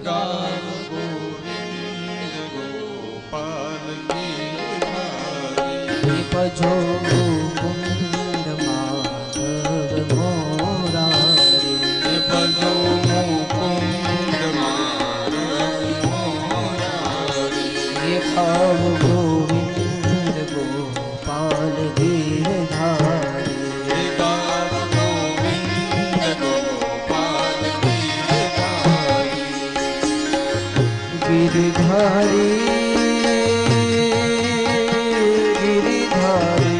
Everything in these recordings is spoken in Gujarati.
गाव गोविंद गोपाल गिरधारी भजो मुकुंद माधव मोरारी भजो मुकुंद माधव मोरारी गाव गोविंद गोपाल गिरधारी गाव गोविंद गोपाल गिरधारी गिरधारी गिरधारी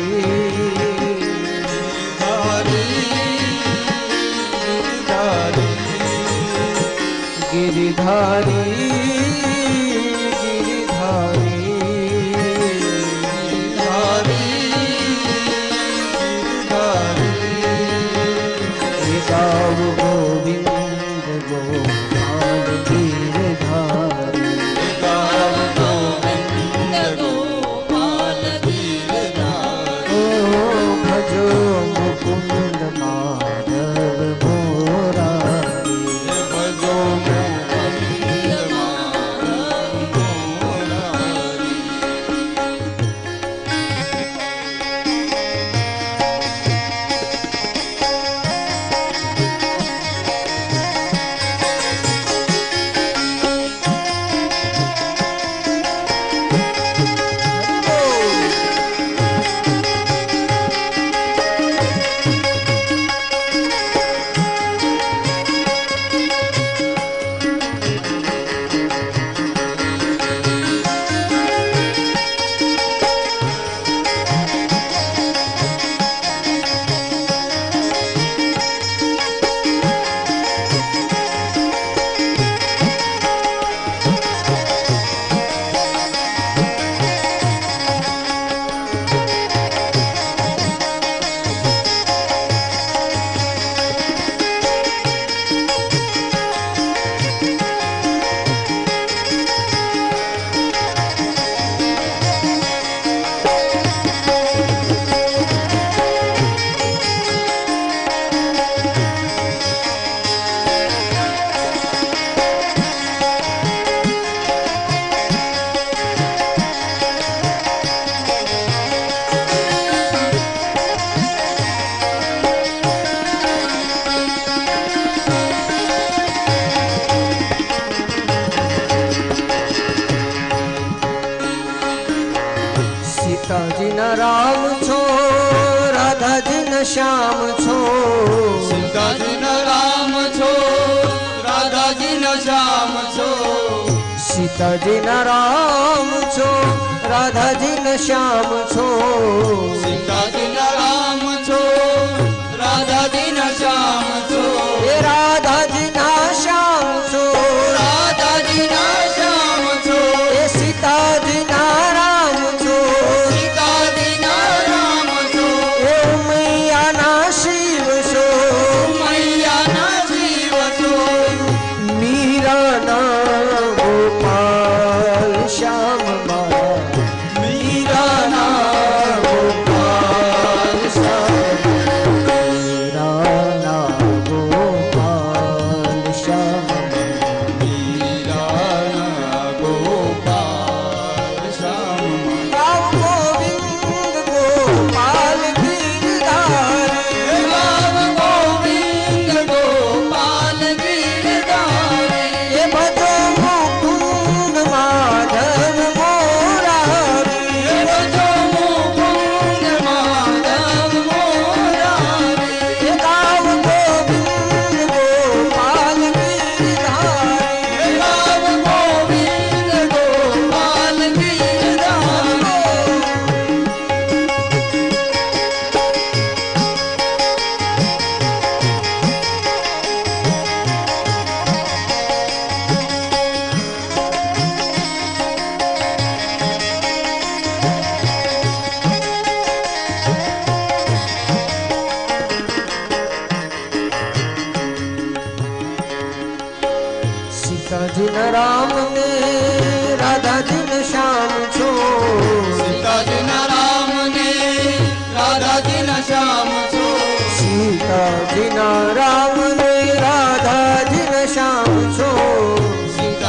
गिरधारी गिरधारी गाव गोविंद गोपाल गिरधारी गाव गोविंद गोपाल गिरधारी ओ भजो मुकुंद माधव मोरारी भजो मुकुंद माधव मोरारी सीताजी न राम छो राधाजी न श्याम छो सीताजी न राम छो राधाजी न श्याम छो सीताजी न राम छो राधाजी न श्याम छो सीताजी न राम छो राधाजी न श्याम छो हे राधाजी न श्याम छो राधाजी न श्याम छो हे सीताजी न राम छो सीताजी न राम छो हे मैया ना शिव छो मैया न जीव छो मीरा ना गोपाल श्याम मारा मीरा ना गोपाल श्याम मीरा ना गोपाल श्याम मीरा ना गोपाल श्याम गाव गोविंद गोपाल गिरधारी गाव गोविंद गोपाल गिरधारी ये भजो मुकुंद माधव मोरारी भजो मुकुंद माधव मोरारी ये गाव गोविंद गोपाल गिरधारी गाव गोविंद गोपाल गिरधारी सीता जी न राम ने राधा जी न श्याम छो सीताजी न राम ने राधाजी न श्याम छो सीता जी न राम ने राधा जी न श्याम छो सीता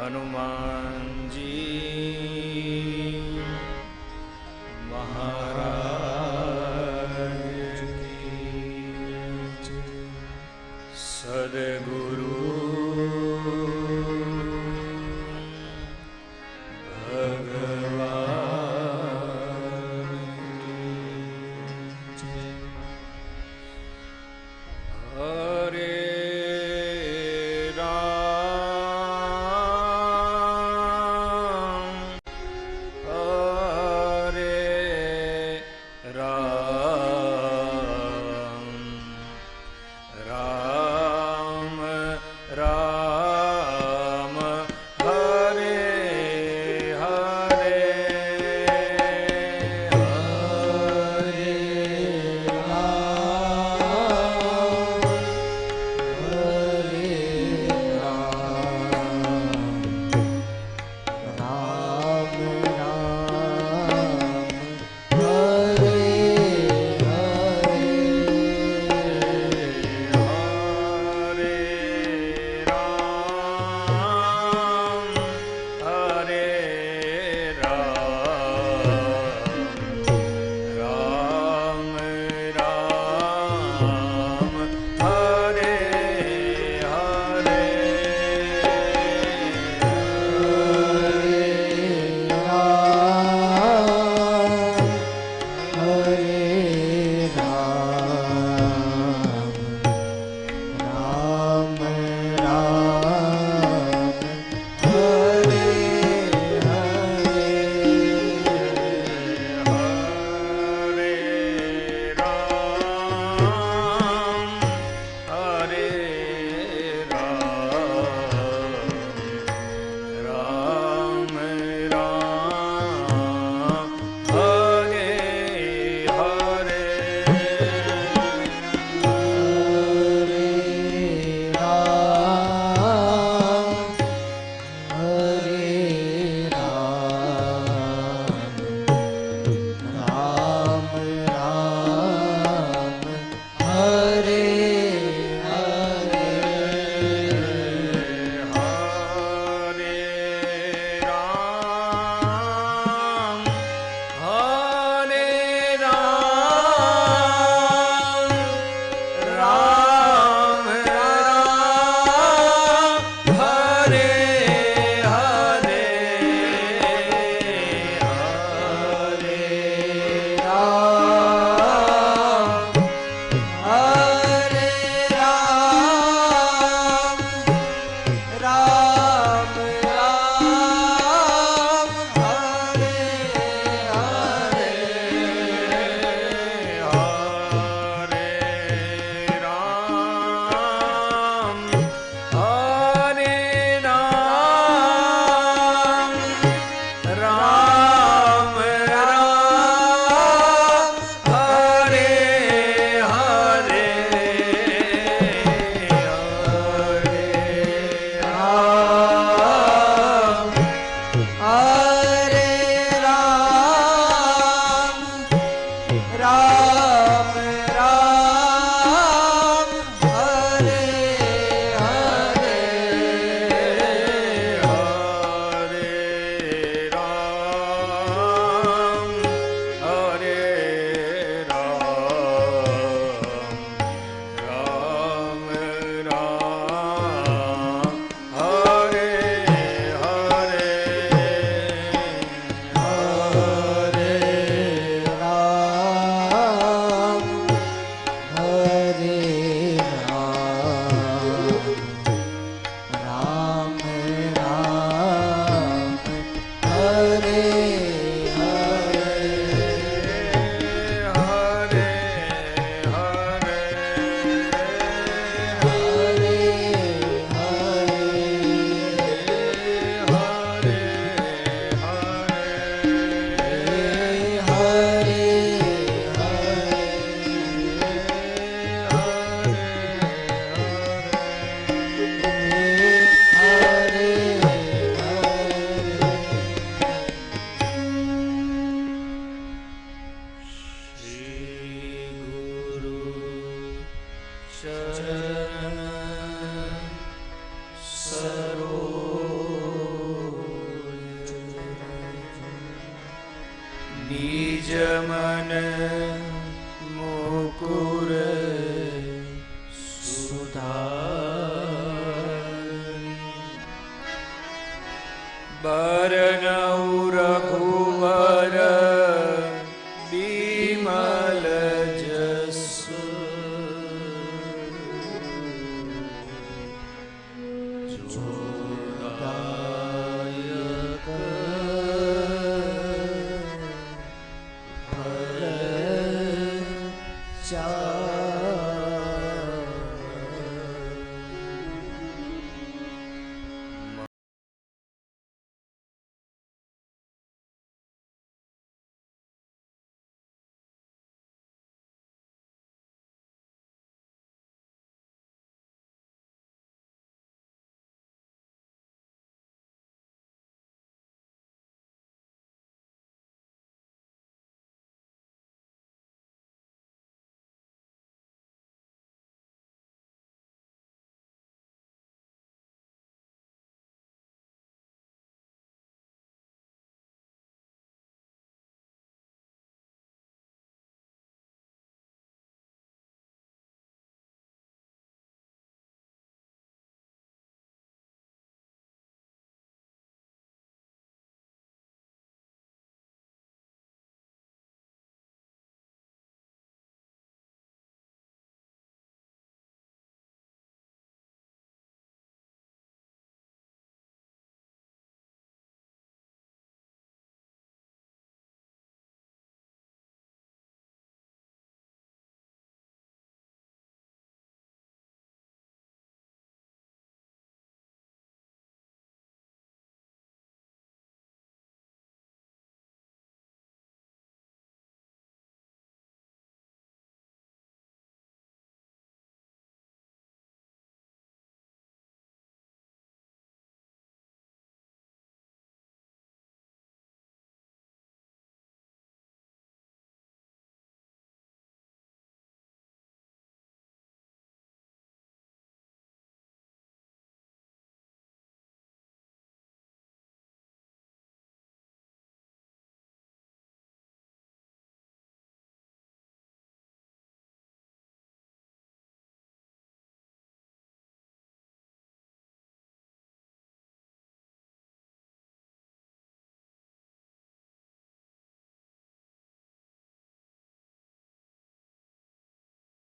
હનુમાનજી મહારાજ કી સદગુરુ ભગવાન હરે રામ जमन मुकुर सुधारि बरनउ रघुवर बिमल जसु जोदायक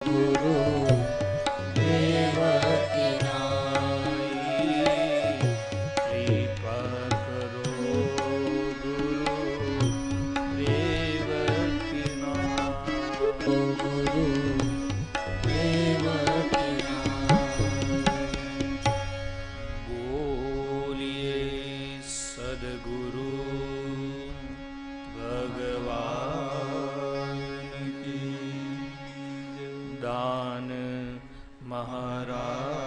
गुरु देवकी नाई कृपा करो गुरु देवकी नाई गुरु देवकी नाई बोलिए सद्गुरु भगवान की दान महाराज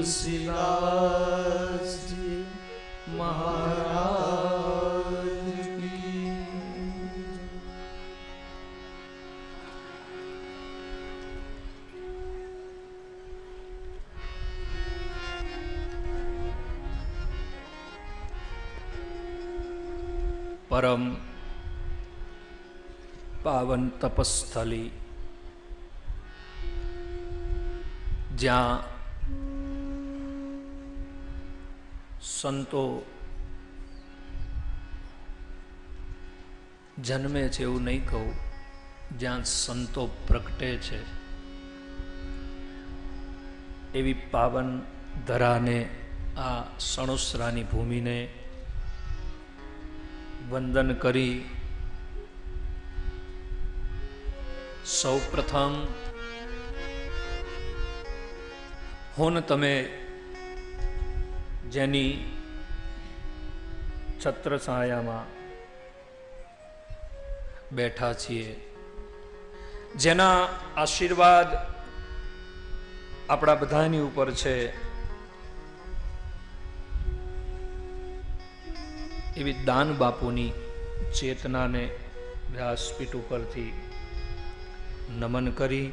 તુલસીદાસજી મહારાજ કી પરમ પાવન તપસ્થલી જ્યાં સંતો જન્મે છે એવું નહીં કહું, જ્યાં સંતો પ્રગટે છે એવી પાવન ધરાને, આ સણોસરાની ભૂમિને વંદન કરી સૌ પ્રથમ હું તમે જેની છત્રછાયામાં બેઠા છીએ, જેના આશીર્વાદ આપણા બધાની ઉપર છે, એવી દાન બાપુની ચેતનાને વ્યાસપીઠ ઉપરથી નમન કરી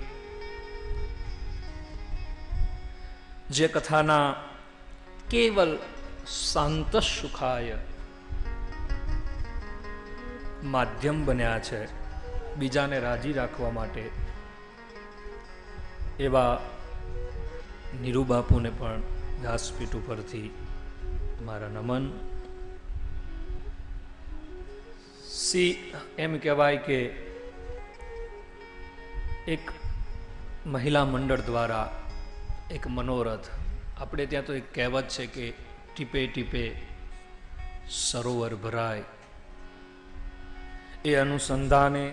જે કથાના કેવલ શાંત સુખાય માધ્યમ બન્યા છે બીજાને રાજી રાખવા માટે, એવા નીરુબાપુને પણ વ્યાસપીઠ ઉપરથી મારા નમન. એમ કહેવાય કે એક મહિલા મંડળ દ્વારા એક મનોરથ, આપણે ત્યાં તો એક કહેવત છે કે ટીપે ટીપે સરોવર ભરાય, એ અનુસંધાને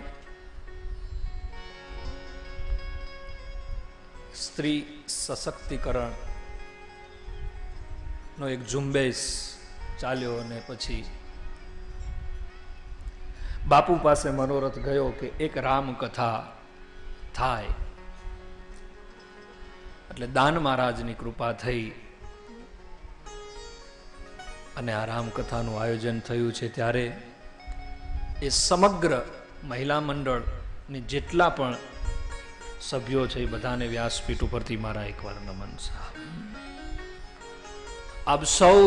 સ્ત્રી સશક્તિકરણ નો એક ઝુંબેશ ચાલ્યો અને પછી બાપુ પાસે મનોરથ ગયો કે એક રામકથા થાય. એટલે દાન મહારાજની કૃપા થઈ અને આ રામકથાનું આયોજન થયું છે. ત્યારે એ સમગ્ર મહિલા મંડળની જેટલા પણ સભ્યો છે એ બધાને વ્યાસપીઠ ઉપરથી મારા એકવાર નમન. આપ સૌ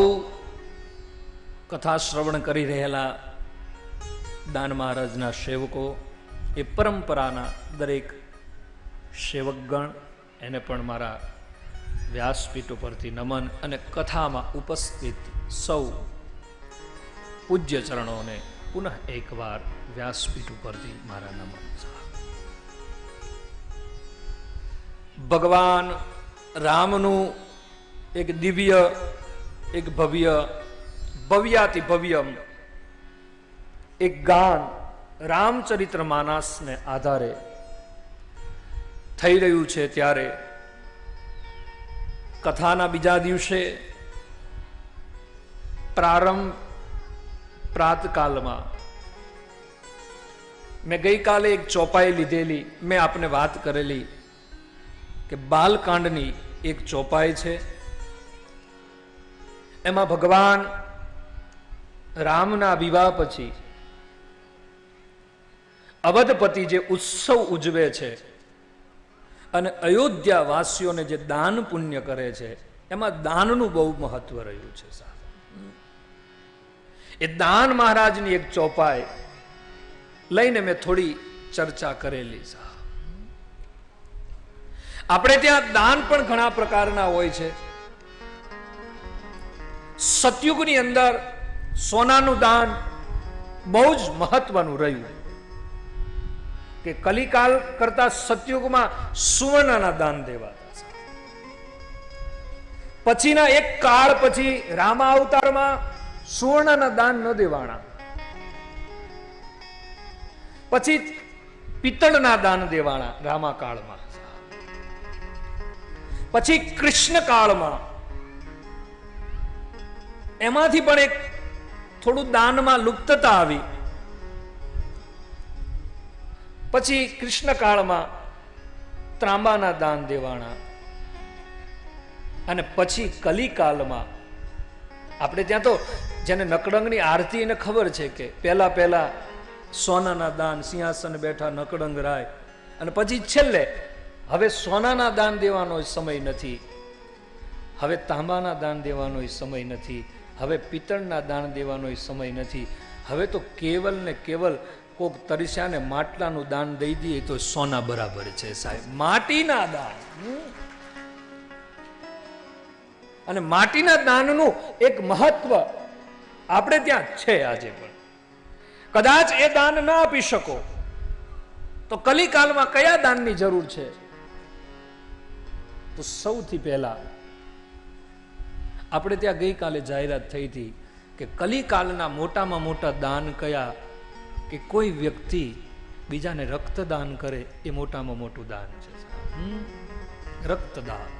કથા શ્રવણ કરી રહેલા દાન મહારાજના સેવકો, એ પરંપરાના દરેક સેવકગણ, એને પણ મારા વ્યાસપીઠ ઉપરથી નમન. અને કથામાં ઉપસ્થિત સૌ પૂજ્ય ચરણોને પુનઃ એકવાર વ્યાસપીઠ ઉપરથી મારા નમન. ભગવાન રામનું એક દિવ્ય, એક ભવ્ય, ભવ્યાતિ ભવ્યમ એક ગાન રામચરિત્ર માનસને આધારે થઈ રહ્યું છે. ત્યારે કથાના બીજા દિવસે પ્રારંભ પ્રાતકાલમાં મેં ગઈકાલે એક ચોપાઈ લીધેલી, મેં આપને વાત કરેલી કે બાલકાંડની એક ચોપાઈ છે, એમાં ભગવાન રામના વિવાહ પછી અવધપતિ જે ઉત્સવ ઉજવે છે અને અયોધ્યા વાસીઓને જે દાન પુણ્ય કરે છે, એમાં દાનનું બહુ મહત્વ રહ્યું છે. એ દાન મહારાજની એક ચોપાઈ લઈને મેં થોડી ચર્ચા કરેલી. આપણે ત્યાં દાન પણ ઘણા પ્રકારના હોય છે. સતયુગની અંદર સોનાનું દાન બહુ જ મહત્વનું રહ્યું કે કલિકાલ કરતા સતયુગમાં સુવર્ણના દાન દેવાતા. પછીના એક કાળ પછી રામા અવતારમાં સુવર્ણના દાન ન દેવાણા, પછી પિત્તળના દાન દેવાણા રામા કાળમાં. પછી કૃષ્ણ કાળમાં એમાંથી પણ એક થોડું દાનમાં લુપ્તતા આવી. પછી કૃષ્ણ કાળમાં ત્રાંબાના દાન દેવાણા. અને પછી કલિકાલમાં આપણે ત્યાં તો જેને નકડંગની આરતી એને ખબર છે કે પહેલા સોનાના દાન, સિંહાસન બેઠા નકડંગ રાય, અને પછી છેલ્લે હવે સોનાના દાન દેવાનો સમય નથી, હવે તાંબાના દાન દેવાનો સમય નથી, હવે પિત્તળના દાન દેવાનો સમય નથી, હવે તો કેવલ ને કેવલ કોક તરસ્યાને માટલાનું દાન દઈ દઈએ તો સોના બરાબર છે સાહેબ. માટીના દાન, અને માટીના દાનનું એક મહત્વ આપણે ત્યાં છે આજે પણ. કદાચ એ દાન ના આપી શકો તો કલિકાલમાં કયા દાનની જરૂર છે? તો સૌથી પહેલા આપણે ત્યાં ગઈકાલે જાહેરાત થઈ હતી કે કલિકાલના મોટામાં મોટા દાન કયા? કે કોઈ વ્યક્તિ બીજાને રક્તદાન કરે એ મોટામાં મોટું દાન છે. રક્તદાન,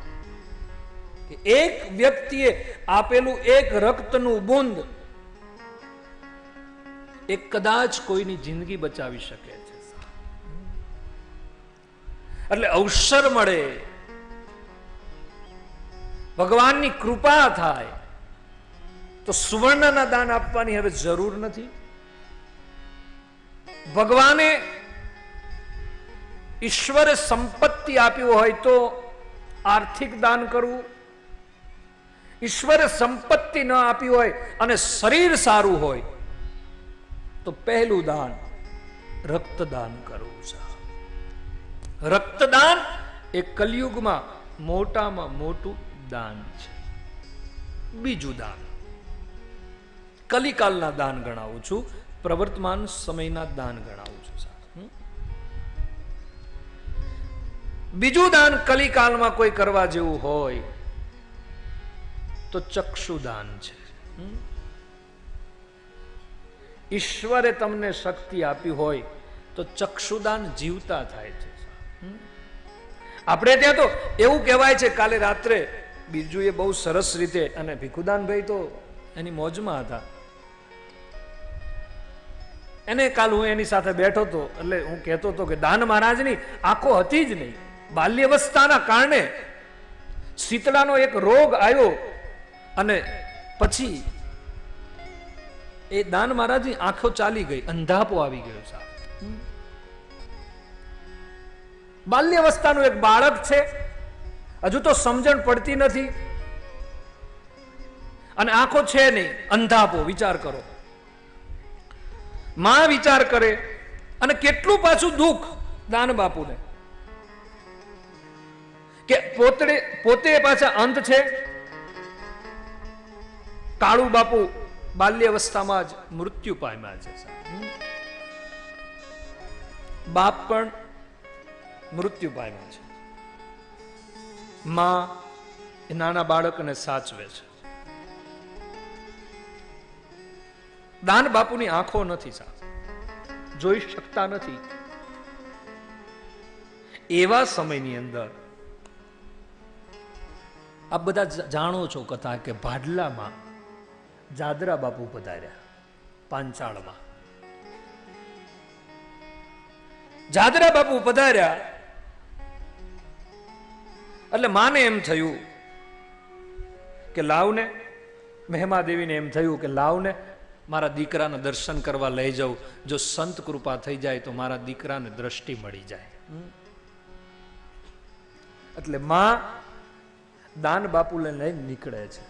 કે એક વ્યક્તિએ આપેલું એક રક્તનું બુંદ એ કદાચ કોઈની જિંદગી બચાવી શકે છે. એટલે અવસર મળે, ભગવાનની કૃપા થાય તો સુવર્ણના દાન આપવાની હવે જરૂર નથી. ભગવાને ઈશ્વરે સંપત્તિ આપ્યું હોય તો આર્થિક દાન કરવું, ઈશ્વરે સંપત્તિ ન આપી હોય અને શરીર સારું હોય તો પહેલું દાન રક્તદાન કરવું છે. રક્તદાન એ કલિયુગમાં મોટામાં મોટું દાન છે. બીજું દાન કલિકાલના દાન ગણાવું છું, પ્રવર્તમાન સમયના દાન ગણાવું છું. બીજું દાન કલિકાલમાં કોઈ કરવા જેવું હોય તો ચક્ષુદાન છે. ઈશ્વરે તમને શક્તિ આપી હોય તો ચક્ષુદાન જીવતા થાય છે. આપણે ત્યાં તો એવું કહેવાય છે, કાલે રાત્રે બીજું એ બહુ સરસ રીતે, અને ભીખુદાનભાઈ તો એની મોજમાં હતા, એને કાલ હું એની સાથે બેઠો હતો એટલે હું કહેતો હતો કે દાન મહારાજની આંખો હતી જ નહીં. બાલ્યવસ્થાના કારણે શીતળાનો એક રોગ આવ્યો અને પછી એ દાન મહારાજની આંખો ચાલી ગઈ, અંધાપો આવી ગયો સાહેબ. બાલ્યવસ્થાનું એક બાળક છે, હજુ તો સમજણ પડતી નથી અને આંખો છે નહીં, અંધાપો. વિચાર કરો, માં વિચાર કરે, અને કેટલું પાછું દુઃખ દાન બાપુને કે પોતે પાછા અંત છે. કાળુ બાપુ બાલ્યવસ્થામાં જ મૃત્યુ પામ્યા છે. બાપ પણ મૃત્યુ પામ્યા છે. માં એ નાના બાળકને સાચવે છે. દાન બાપુની આંખો નથી સાહેબ, જોઈ શકતા નથી. એવા સમયની અંદર આપ બધા જાણો છો કથા કે ભાડલામાં જાદરા બાપુ પધાર્યા. પાંચાળમાં જાદરા બાપુ પધાર્યા એટલે માને એમ થયું કે લાવને, મહેમાદેવીને એમ થયું કે લાવને મારા દીકરાને દર્શન કરવા લઈ જાઉં, જો સંત કૃપા થઈ જાય તો મારા દીકરાને દ્રષ્ટિ મળી જાય. એટલે માં દાન બાપુને લઈને નીકળે છે.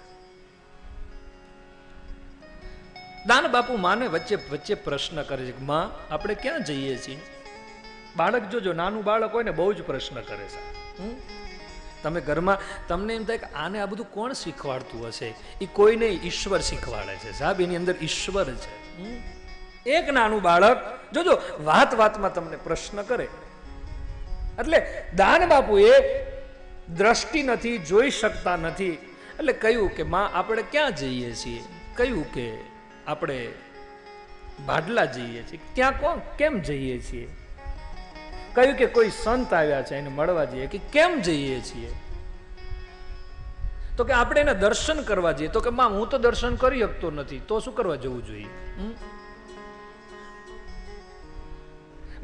દાન બાપુ માને વચ્ચે પ્રશ્ન કરે છે કે માં આપણે ક્યાં જઈએ છીએ? બાળક જોજો, નાનું બાળક હોય ને બહુ જ પ્રશ્ન કરે છે. તમે ઘરમાં તમને એમ થાય કે આને આ બધું કોણ શીખવાડતું હશે? એ કોઈ નહીં, ઈશ્વર શીખવાડે છે સાહેબ. એની અંદર ઈશ્વર છે. એક નાનું બાળક જોજો વાતમાં તમને પ્રશ્ન કરે. એટલે દાન બાપુએ દ્રષ્ટિ નથી, જોઈ શકતા નથી, એટલે કહ્યું કે માં આપણે ક્યાં જઈએ છીએ? કહ્યું કે આપણે ભાડલા જઈએ છીએ. ત્યાં કેમ જઈએ છીએ? કહ્યું કે કોઈ સંત આવ્યા છે એને મળવા જઈએ. કે કેમ જઈએ છીએ? તો કે આપણે એને દર્શન કરવા જઈએ. તો કે માં હું તો દર્શન કરી શકતો નથી, તો શું કરવા જવું જોઈએ?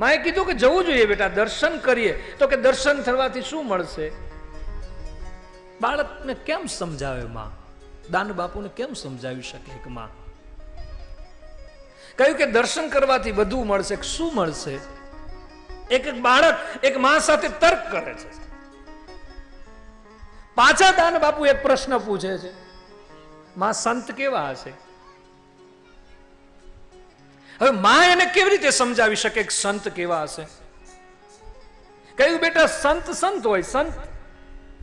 માએ કીધું કે જવું જોઈએ બેટા, દર્શન કરીએ. તો કે દર્શન થવાથી શું મળશે? બાળકને કેમ સમજાવે માં? દાન બાપુને કેમ સમજાવી શકે એક માં? કહ્યું કે દર્શન કરવાથી બધું મળશે. શું મળશે? એક બાળક એક માં સાથે તર્ક કરે છે. પાછા દાન બાપુ એક પ્રશ્ન પૂછે છે, માં સંત કેવા હશે? હવે માં એને કેવી રીતે સમજાવી શકે કે સંત કેવા હશે? કહ્યું બેટા સંત સંત હોય.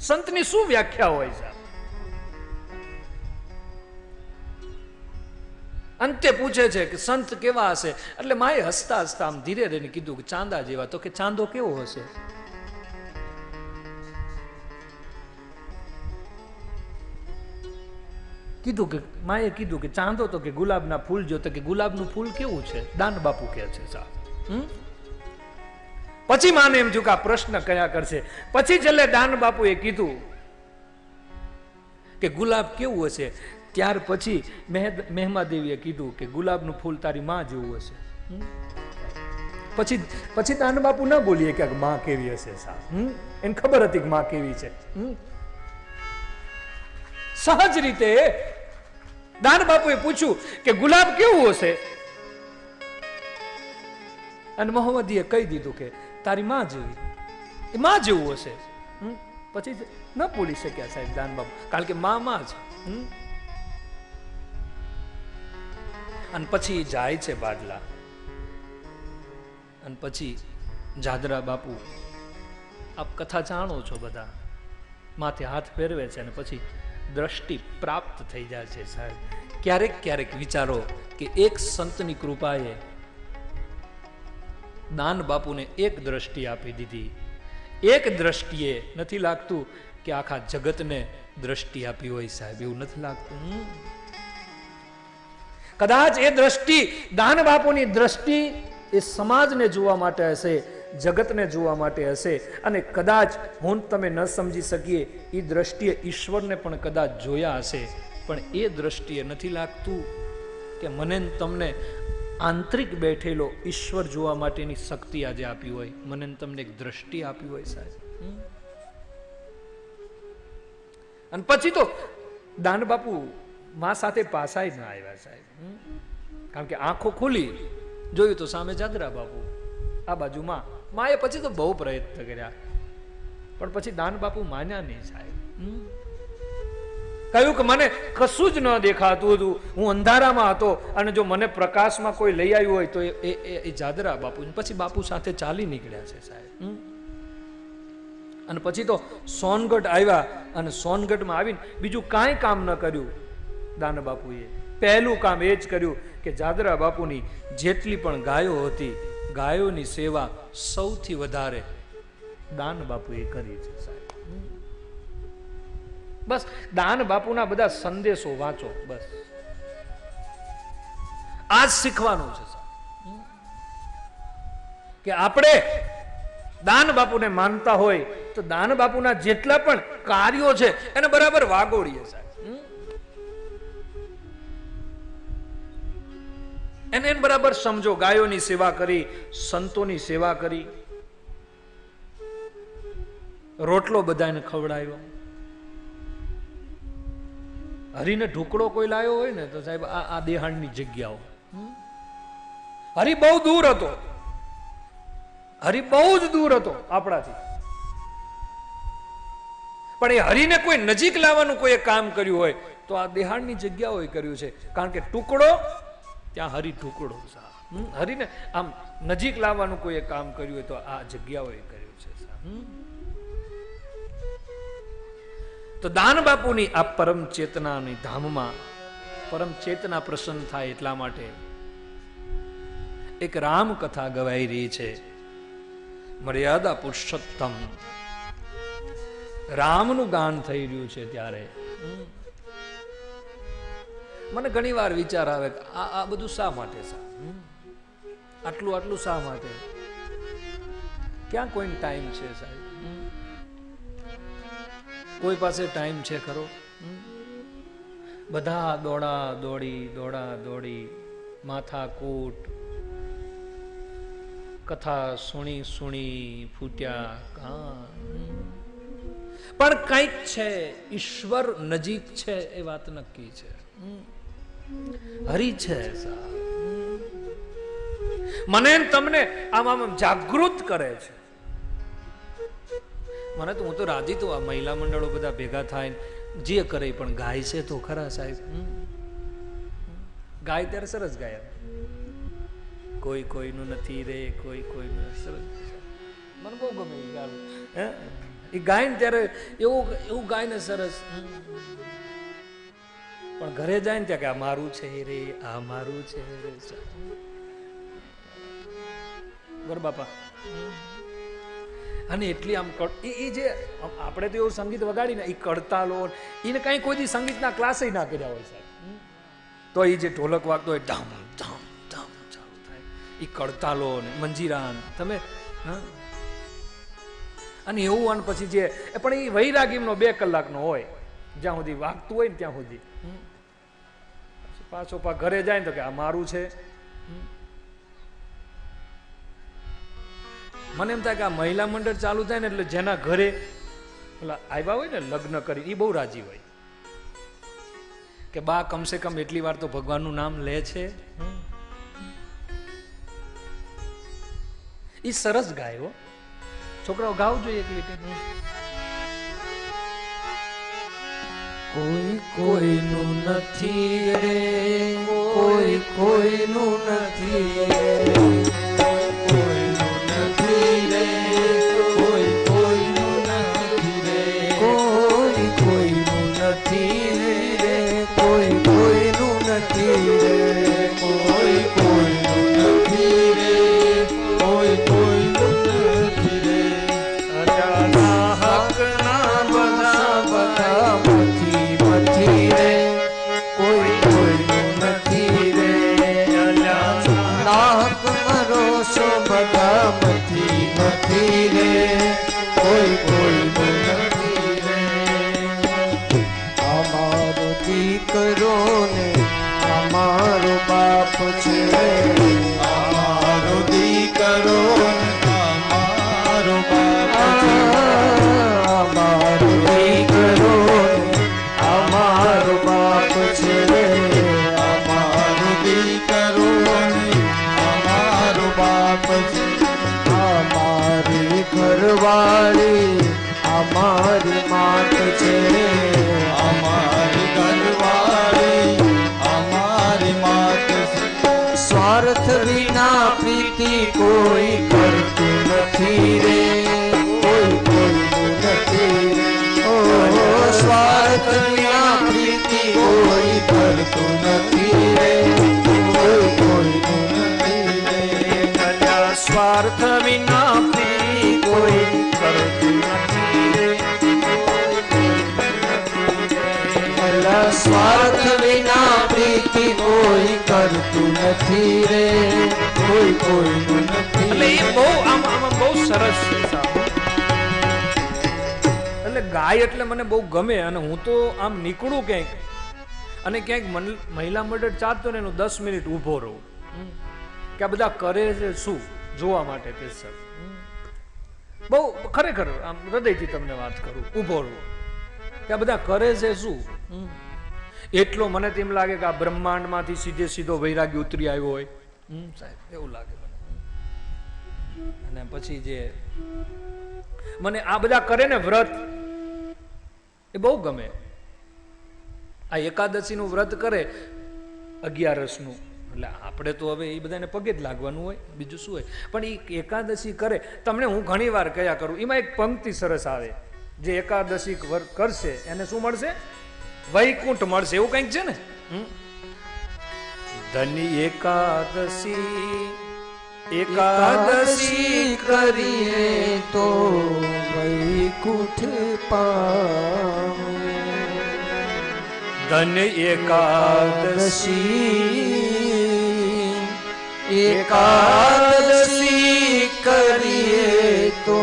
સંતની શું વ્યાખ્યા હોય છે? અંતે પૂછે છે કે સંત કેવા હશે? એટલે માએ હસતા હસતા આમ ધીરે ધીરે કીધું કે ચાંદા જેવા. તો કે ચાંદો કેવો હશે? કીધું કે માએ કીધું કે ચાંદો તો કે ગુલાબના ફૂલ જો. તો કે ગુલાબનું ફૂલ કેવું છે? દાન બાપુ કહે છે સાહેબ. પછી માને એમ થયું કે આ પ્રશ્ન કયા કરશે. પછી છેલ્લે દાન બાપુએ કીધું કે ગુલાબ કેવું હશે? ત્યાર પછી મહેમાદેવીએ કીધું કે ગુલાબનું ફૂલ તારી માં જેવું હશે. પછી દાન બાપુ ના બોલીએ કે માં કેવી હશે સાહેબ. એને ખબર હતી કે માં કેવી છે. સહજ રીતે દાન બાપુએ પૂછ્યું કે ગુલાબ કેવું હશે? અને મોહમ્મદીએ કહી દીધું કે તારી માં જેવી. એ માં જેવું હશે. પછી ન બોલી શક્યા સાહેબ દાન બાપુ, કારણ કે માં છે. અને પછી જાય છે બાદલા. અને પછી જાદરા બાપુ, આપ કથા જાણો છો બધા, માથે હાથ ફેરવે છે અને પછી દ્રષ્ટિ પ્રાપ્ત થઈ જાય છે સાહેબ. ક્યારેક ક્યારેક વિચારો કે એક સંતની કૃપાએ દાન બાપુને એક દ્રષ્ટિ આપી દીધી. એક દ્રષ્ટિએ નથી લાગતું કે આખા જગતને દ્રષ્ટિ આપી હોય સાહેબ, એવું નથી લાગતું. કદાચ એ દ્રષ્ટિ, દાન બાપુની દ્રષ્ટિ એ સમાજને જોવા માટે હશે, જગતને જોવા માટે હશે. અને કદાચ હું તમે ન સમજી શકીએ એ દ્રષ્ટિએ ઈશ્વરને પણ કદાચ જોયા હશે. પણ એ દ્રષ્ટિએ નથી લાગતું કે મને તમને આંતરિક બેઠેલો ઈશ્વર જોવા માટેની શક્તિ આજે આપી હોય, મને તમને એક દ્રષ્ટિ આપી હોય સાહેબ. અને પછી તો દાન બાપુ માં સાથે પાસાય ના આવ્યા સાહેબ. કારણ કે આંખો ખુલી જોયું તો સામે જાદરા બાપુ, આ બાજુ માં. માએ પછી તો બહુ પ્રયત્ન કર્યા પણ પછી દાન બાપુ માન્યા નહીં સાહેબ. કહ્યું કે મને કશું જ ન દેખાતું હતું, હું અંધારામાં હતો અને જો મને પ્રકાશમાં કોઈ લઈ આવ્યું હોય તો એ જાદરા બાપુ. પછી બાપુ સાથે ચાલી નીકળ્યા છે સાહેબ. અને પછી તો સોનગઢ આવ્યા અને સોનગઢમાં આવીને બીજું કાંઈ કામ ન કર્યું દાન બાપુએ. પહેલું કામ એ જ કર્યું કે જાદરા બાપુની જેટલી પણ ગાયો હતી, ગાયોની સેવા સૌથી વધારે દાન બાપુએ કરી છે સાહેબ. બસ દાન બાપુના બધા સંદેશો વાંચો, બસ આજ શીખવાનું છે કે આપણે દાન બાપુને માનતા હોય તો દાન બાપુના જેટલા પણ કાર્યો છે એને બરાબર વાગોડીએ સાહેબ. એને બરાબર સમજો. ગાયોની સેવા કરી, સંતોની સેવા કરી, રોટલો બધાને ખવડાવ્યો. હરિને ઢુકડો કોઈ લાવ્યો હોય ને તો સાહેબ આ દેહાણની જગ્યાઓ. હરિ બહુ દૂર હતો, હરિ બહુ જ દૂર હતો આપણાથી, પણ એ હરિને કોઈ નજીક લાવવાનું કોઈ કામ કર્યું હોય તો આ દેહાણની જગ્યાઓએ કર્યું છે. કારણ કે ટુકડો ત્યાં હરિ ટુકડો. હરિને આમ નજીક લાવવાનું કોઈ કામ કર્યું હોય તો આ જગ્યાઓએ કર્યું છે. તો દાન બાપુની આ પરમ ચેતનાની ધામમાં પરમ ચેતના પ્રસન્ન થાય એટલા માટે એક રામ કથા ગવાઈ રહી છે. મર્યાદા પુરુષોત્તમ રામનું ગાન થઈ રહ્યું છે. ત્યારે મને ઘણી વાર વિચાર આવે કે આ બધું શા માટે, આટલું શા માટે? ક્યાં કોઈ ટાઈમ છે સાહેબ? કોઈ પાસે ટાઈમ છે ખરો? બધા દોડા દોડી માથા કૂટ, કથા સુણી ફૂટ્યા કાન. પણ કંઈક છે, ઈશ્વર નજીક છે એ વાત નક્કી છે. હરી છે સાહેબ, મને તમને આમ આમ જાગૃત કરે છે. મને તો હું તો રાજી તો આ મહિલા મંડળો બધા ભેગા થાય જે કરે પણ ગાય છે તો ખરા સાહેબ. ગાય ત્યારે સરસ ગાય, કોઈ કોઈનું નથી રે, કોઈ કોઈનું સરસ. મને બહુ ગમે એ ગાવું. એ ગાય ને ત્યારે એવું ગાય ને સરસ. પણ ઘરે જાય ને ત્યાં કે આ મારું છે રે, આ મારું છે રે. બરાબર બાપા. અને એટલી આમ એ જે આપણે તો એવું સંગીત વગાડીને એ કડતાલો એને કઈ કોઈ દી સંગીતના ક્લાસ ના કર્યા હોય સાહેબ, તો એ જે ઢોલક વાગતો હોય ધામ ધામ ધામ ચાલુ થાય એ કડતાલો ને મંજીરા તમે. અને એવું અને પછી જે પણ એ વૈરાગીનો 2 કલાકનો હોય, જ્યાં સુધી વાગતું હોય ને ત્યાં સુધી. પાછો ઘરે જાય ને તો કે આ મારું છે. મને એમ થાય કે આ મહિલા મંડળ ચાલુ થાય ને એટલે જેના ઘરે પેલા આવ્યા હોય ને લગ્ન કરી એ બહુ રાજી હોય કે બા કમસે કમ એટલી વાર તો ભગવાનનું નામ લે છે. એ સરસ ગાય હો છોકરાઓ, ગાવું જોઈએ એક લીટી. કોઈ કોઈનું નથી રે, કોઈ કોઈનું નથી રે, કોઈનું નથી રે, કોઈ કોઈનું નથી રે, કોઈ કોઈનું નથી રે, કોઈ કોઈનું નથી રે, કોઈ કોઈનું નથી રે, કોઈ કોઈનું નથી રે. અજાના હકના બધા બધા મથી રે, કોઈ કોઈનું નથી રે, નાહક મરોસો બધા મથી રે, કોઈ કોઈનું નથી રે. અમારો દીકરો ને અમારો બાપ છે, અમારો દીકરો ને અમારો બાપ છે. અમારો દીકરો અમારો બાપ છે, અમારો દીકરો ને અમારો બાપ છે. અમારી ઘરવાળી અમારી માત છે, અમારી ઘરવાળી અમારી માત છે. સ્વાર્થ વિના પ્રીતિ કોઈ કરતું નથી રે, કોઈ કોઈનું નથી રે. ઓ સ્વાર્થ વિના પ્રીતિ કોઈ કરતું નથી રે, કોઈ કોઈનું નથી રે. સ્વાર્થ વિના પ્રીતિ કોઈ કરતું નથી રે. સ્વાર્થ વિના પ્રીતિ કોઈ કરતું નથી રે, કોઈ કોઈનું નથી. એટલે એ બહુ આમ બહુ સરસ છે સાહેબ. એટલે ગાય એટલે મને બહુ ગમે. અને હું તો આમ નીકળું ક્યાંક અને ક્યાંક મહિલા મંડળ ચાલતો ને એનું 10 મિનિટ ઊભો રહું કે આ બધા કરે છે શું જોવા માટે. તે સર બહુ ખરેખર આમ હૃદયથી તમને વાત કરું, ઊભો રહું કે આ બધા કરે છે શું. એટલો મને તેમ લાગે કે આ બ્રહ્માંડમાંથી સીધો વૈરાગી ઉતરી આવ્યો હોય સાહેબ, એવું લાગે મને. અને પછી જે મને આ બધા કરે ને વ્રત એ બહુ ગમે. આ એકાદશીનું વ્રત કરે 11 એટલે આપણે તો હવે એ બધાને પગે જ લાગવાનું હોય, બીજું શું હોય. પણ એ એકાદશી કરે, તમને હું ઘણી વાર કયા કરું, એમાં એક પંક્તિ સરસ આવે, જે એકાદશી કરશે એને શું મળશે? વૈકુંઠ મળશે, એવું કંઈક છે ને. ધની એકાદશી કરીએ તો વૈકુંઠ પામે. ધન એકાદશી કરીએ તો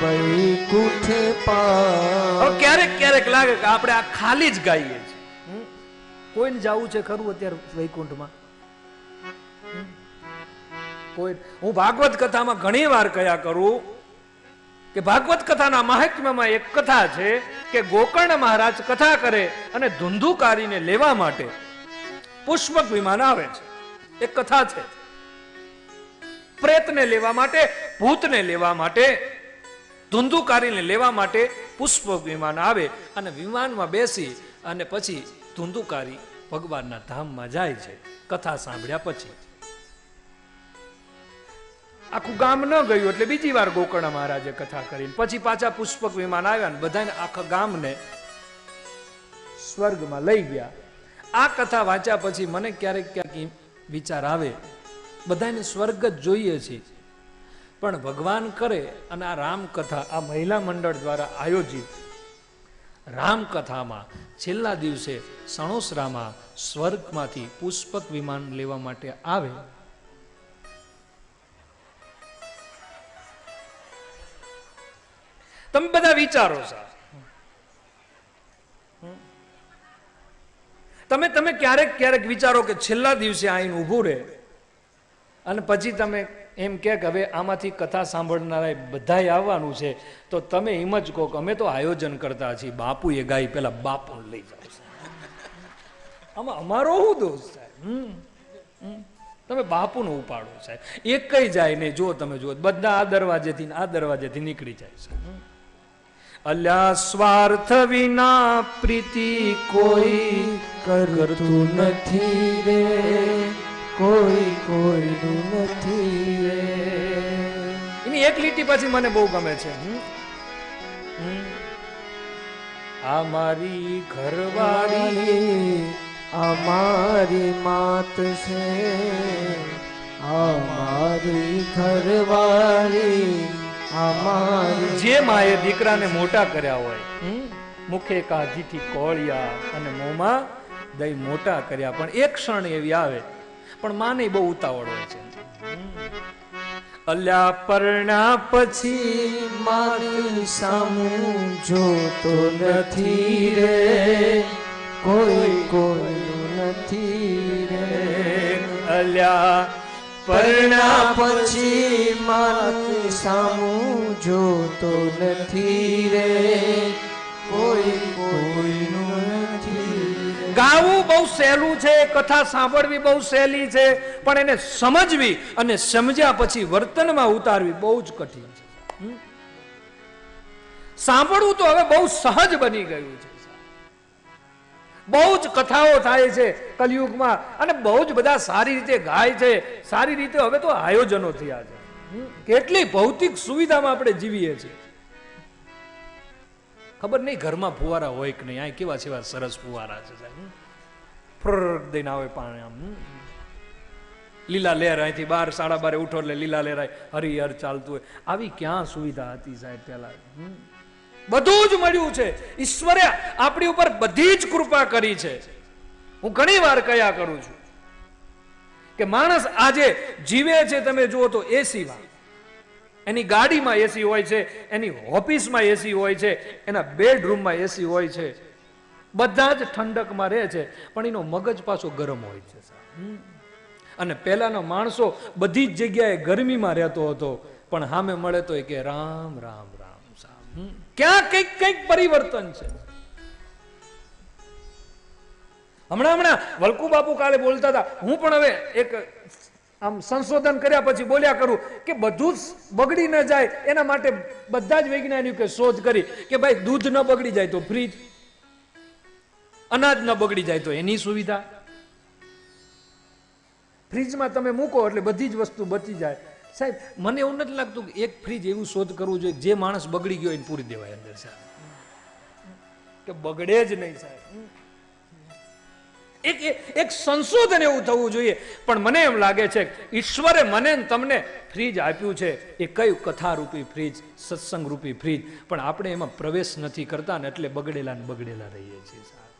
વૈકુંઠ પામે. ક્યારેક લાગે કે આપણે આ ખાલી જ ગાઈએ છીએ. કોઈને જવું છે ખરું અત્યારે વૈકુંઠમાં? કોઈ હું ભાગવત કથામાં ઘણી વાર કયા કરું કે ભાગવત કથાના મહાત્મ્યમાં એક કથા છે કે ગોકર્ણ મહારાજ કથા કરે અને ધુંધુકારીને લેવા માટે પુષ્પક વિમાન આવે છે. એક કથા છે. પ્રેતને લેવા માટે, ભૂતને લેવા માટે, ધુંધુકારીને લેવા માટે પુષ્પક વિમાન આવે અને વિમાનમાં બેસી અને પછી ધુંધુકારી ભગવાનના ધામમાં જાય છે. કથા સાંભળ્યા પછી આખું ગામ ન ગયું એટલે બીજી વાર ગોકર્ણ મહારાજે કથા કરી, પછી પાછા પુષ્પક વિમાન આવ્યા ને બધાને આખા ગામને સ્વર્ગમાં લઈ ગયા. આ કથા વાંચ્યા પછી મને ક્યારેક ક્યાંક વિચાર આવે, બધાને સ્વર્ગ જ જોઈએ છે, પણ ભગવાન કરે અને આ રામકથા, આ મહિલા મંડળ દ્વારા આયોજિત રામકથામાં છેલ્લા દિવસે સણોસરામાં સ્વર્ગમાંથી પુષ્પક વિમાન લેવા માટે આવે. તમે બધા વિચારો છો, તમે ક્યારેક ક્યારેક વિચારો કે છેલ્લા દિવસે આઈને ઊભું રહે અને પછી તમે એમ કે હવે આમાંથી કથા સાંભળનારા બધાય આવવાનું છે, તો તમે એમ જ કહો કે અમે તો આયોજન કરતા છીએ, બાપુએ ગાય પેલા બાપુને લઈ જાવ. આમાં અમારો શું દોષ સાહેબ? તમે બાપુને ઉપાડો સાહેબ, એક કઈ જાય નહીં. જો તમે જુઓ બધા આ દરવાજેથી નીકળી જાય છે. અલ્યા સ્વાર્થ વિના પ્રીતિ કોઈ કરતું નથી રે, કોઈ કોઈનું નથી રે. એની એક લીટી પછી મને બહુ ગમે છે. આ મારી ઘરવાળી, અમારી માત છે, અમારી ઘરવાળી, અમારી. જે માએ દીકરાને મોટા કર્યા હોય, મુખે કાઢીથી કોળિયા અને મોંમાં દઈ મોટા કર્યા, પણ એક ક્ષણ એવી આવે પણ માને બહુ ઉતાવળ હોય છે. અલ્યા પરણા પછી મારી સામું જોતો નથી રે, કોઈ કોઈનું નથી રે. અલ્યા પરણા પછી મારી સામું જોતો નથી રે, કોઈ કોઈનું નથી. ગાવું બહુ સહેલું છે, કથા સાંભળવી બહુ સહેલી છે, પણ એને સમજવી અને સમજ્યા પછી વર્તનમાં ઉતારવી બહુ જ કઠિન છે. સાંભળવું તો હવે બહુ સહજ બની ગયું છે. બહુ જ કથાઓ થાય છે કલયુગમાં અને બહુ જ બધા સારી રીતે ગાય છે, સારી રીતે હવે તો આયોજનો થયા છે. કેટલી ભૌતિક સુવિધામાં આપણે જીવીએ છીએ. ખબર નહીં ઘરમાં ફુવારા હોય કે નહીં. આ કેવા સેવા સરસ ફુવારા છે સાહેબ, ફ્રર દઈને આવે પાણી, આમ લીલા લહેર. અહીંથી 12-12:30 ઉઠો એટલે લીલા લહેર હરિહર ચાલતું હોય. આવી ક્યાં સુવિધા હતી સાહેબ પહેલા? બધું જ મળ્યું છે. ઈશ્વરે આપણી ઉપર બધી જ કૃપા કરી છે. હું ઘણી વાર કયા કરું છું કે માણસ આજે જીવે છે, તમે જુઓ તો એસીમાં, એની ગાડીમાં એસી હોય છે, એની ઓફિસમાં એસી હોય છે, એના બેડરૂમમાં એસી હોય છે, બધા જ ઠંડકમાં રહે છે, પણ એનો મગજ પાછો ગરમ હોય છે. અને પહેલાના માણસો બધી જ જગ્યાએ ગરમીમાં રહેતો હતો, પણ સામે મળે તો કે રામ રામ રામ. ક્યાં કંઈક પરિવર્તન છે. હમણાં વલ્કુ બાપુ કાલે બોલતા હતા, હું પણ હવે એક આમ સંશોધન કર્યા પછી બોલ્યા કરું કે બધું જ બગડી ન જાય એના માટે બધા જ વૈજ્ઞાનિકે શોધ કરી કે ભાઈ દૂધ ન બગડી જાય તો ફ્રીજ, અનાજ ન બગડી જાય તો એની સુવિધા. ફ્રીજમાં તમે મૂકો એટલે બધી જ વસ્તુ બચી જાય. સાહેબ મને એવું નથી લાગતું કે એક ફ્રીજ એવું શોધ કરવું જોઈએ જે માણસ બગડી ગયો એને પૂરી દેવાય અંદર સાહેબ, કે બગડે જ નહીં સાહેબ. એક સંશોધન એવું થવું જોઈએ. પણ મને એમ લાગે છે ઈશ્વરે મને તમને ફ્રીજ આપ્યું છે, એ કયું કથા રૂપી ફ્રીજ, સત્સંગ રૂપી ફ્રીજ, પણ આપણે એમાં પ્રવેશ નથી કરતા ને એટલે બગડેલા ને બગડેલા રહીએ છીએ સાહેબ.